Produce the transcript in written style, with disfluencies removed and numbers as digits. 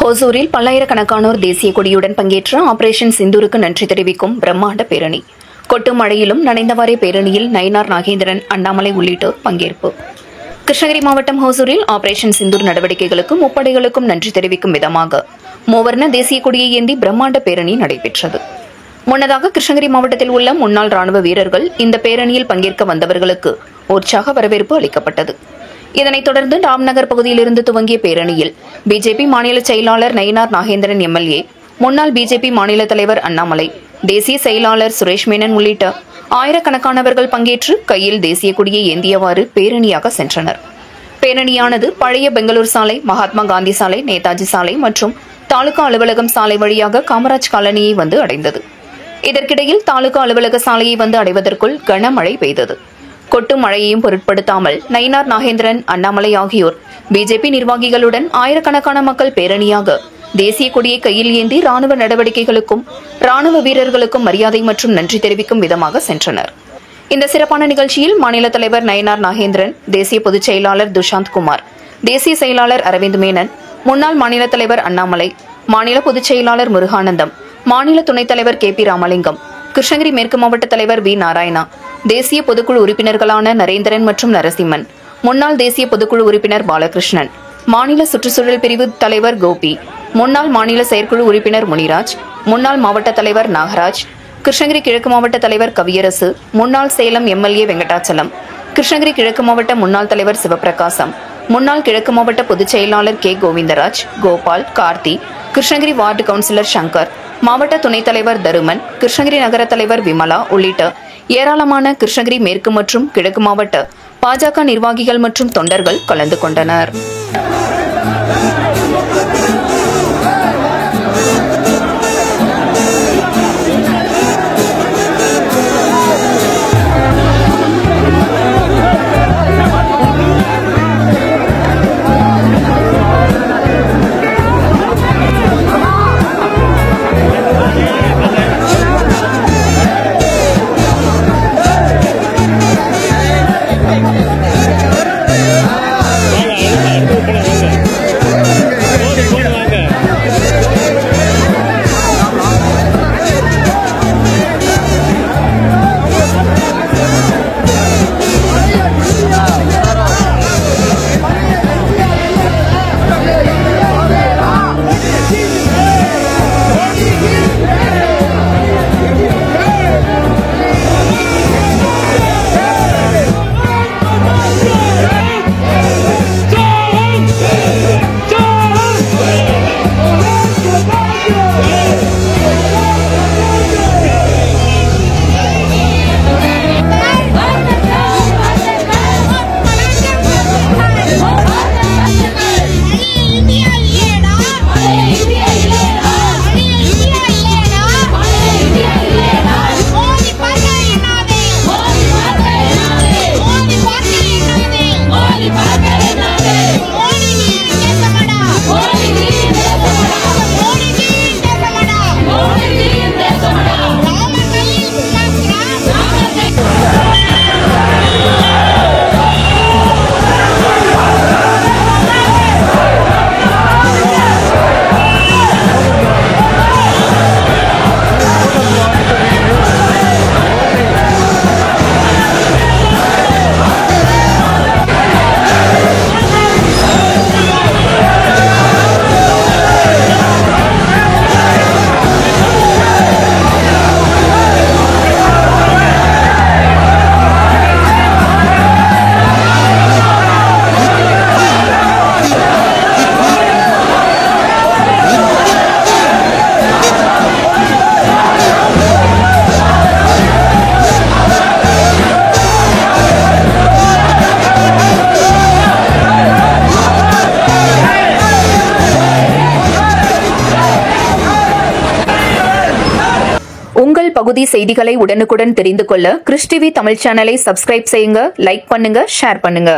ஹோசூரில் பல்லாயிரக்கணக்கானோர் தேசிய கொடியுடன் பங்கேற்ற ஆபரேஷன் சிந்தூருக்கு நன்றி தெரிவிக்கும் பிரம்மாண்ட பேரணி. கொட்டும் மழையிலும் நனைந்தவாறே பேரணியில் நயினார் நாகேந்திரன், அண்ணாமலை உள்ளிட்டோர் பங்கேற்பு. கிருஷ்ணகிரி மாவட்டம் ஹோசூரில் ஆபரேஷன் சிந்தூர் நடவடிக்கைகளுக்கும் முப்படைகளுக்கும் நன்றி தெரிவிக்கும் விதமாக மூவர்ண தேசிய கொடியை ஏந்தி பிரம்மாண்ட பேரணி நடைபெற்றது. முன்னதாக கிருஷ்ணகிரி மாவட்டத்தில் உள்ள முன்னாள் ராணுவ வீரர்கள் இந்த பேரணியில் பங்கேற்க வந்தவர்களுக்கு உற்சாக வரவேற்பு அளிக்கப்பட்டது. இதனைத் தொடர்ந்து ராம்நகர் பகுதியிலிருந்து துவங்கிய பேரணியில் பிஜேபி மாநில செயலாளர் நயினார் நாகேந்திரன் எம்எல்ஏ, முன்னாள் பிஜேபி மாநில தலைவர் அண்ணாமலை, தேசிய செயலாளர் சுரேஷ் மேனன் உள்ளிட்ட ஆயிரக்கணக்கானவர்கள் பங்கேற்று கையில் தேசிய கொடியை ஏந்தியவாறு பேரணியாக சென்றனர். பேரணியானது பழைய பெங்களூர் சாலை, மகாத்மா காந்தி சாலை, நேதாஜி சாலை மற்றும் தாலுகா அலுவலகம் சாலை வழியாக காமராஜ் காலனியை வந்து அடைந்தது. இதற்கிடையில் தாலுகா அலுவலக சாலையை வந்து அடைவதற்குள் கனமழை பெய்தது. கொட்டும் மழையையும் பொருட்படுத்தாமல் நயினார் நாகேந்திரன், அண்ணாமலை ஆகியோர் பிஜேபி நிர்வாகிகளுடன் ஆயிரக்கணக்கான மக்கள் பேரணியாக தேசிய கொடியை கையில் ஏந்தி ராணுவ நடவடிக்கைகளுக்கும் ராணுவ வீரர்களுக்கும் மரியாதை மற்றும் நன்றி தெரிவிக்கும் விதமாக சென்றனர். இந்த சிறப்பான நிகழ்ச்சியில் மாநில தலைவர் நயினார் நாகேந்திரன், தேசிய பொதுச் செயலாளர் துஷாந்த் குமார், தேசிய செயலாளர் அரவிந்த் மேனன், முன்னாள் மாநில தலைவர் அண்ணாமலை, மாநில பொதுச் செயலாளர் முருகானந்தம், மாநில துணைத் தலைவர் கே.பி. ராமலிங்கம், கிருஷ்ணகிரி மேற்கு மாவட்ட தலைவர் வி. நாராயணா, தேசிய பொதுக்குழு உறுப்பினர்களான நரேந்திரன் மற்றும் நரசிம்மன், முன்னாள் தேசிய பொதுக்குழு உறுப்பினர் பாலகிருஷ்ணன், மாநில சுற்றுச்சூழல் பிரிவு தலைவர் கோபி, முன்னாள் மாநில செயற்குழு உறுப்பினர் முனிராஜ், முன்னாள் மாவட்ட தலைவர் நாகராஜ், கிருஷ்ணகிரி கிழக்கு மாவட்ட தலைவர் கவியரசு, முன்னாள் சேலம் எம்எல்ஏ வெங்கடாச்சலம், கிருஷ்ணகிரி கிழக்கு மாவட்ட முன்னாள் தலைவர் சிவபிரகாசம், முன்னாள் கிழக்கு மாவட்ட பொதுச் செயலாளர் K. Govindaraj, Gopal, Karthi, Krishnagiri ward councillor Shankar, மாவட்ட துணைத் தலைவர் தருமன், கிருஷ்ணகிரி நகர தலைவர் விமலா உள்ளிட்ட ஏராளமான கிருஷ்ணகிரி மேற்கு மற்றும் கிழக்கு மாவட்ட பாஜக நிர்வாகிகள் மற்றும் தொண்டர்கள் கலந்து கொண்டனர். உங்கள் பகுதி செய்திகளை உடனுக்குடன் தெரிந்து கொள்ள கிறிஸ் டிவி தமிழ் சேனலை சப்ஸ்கிரைப் செய்யுங்க, லைக் பண்ணுங்க, ஷேர் பண்ணுங்க.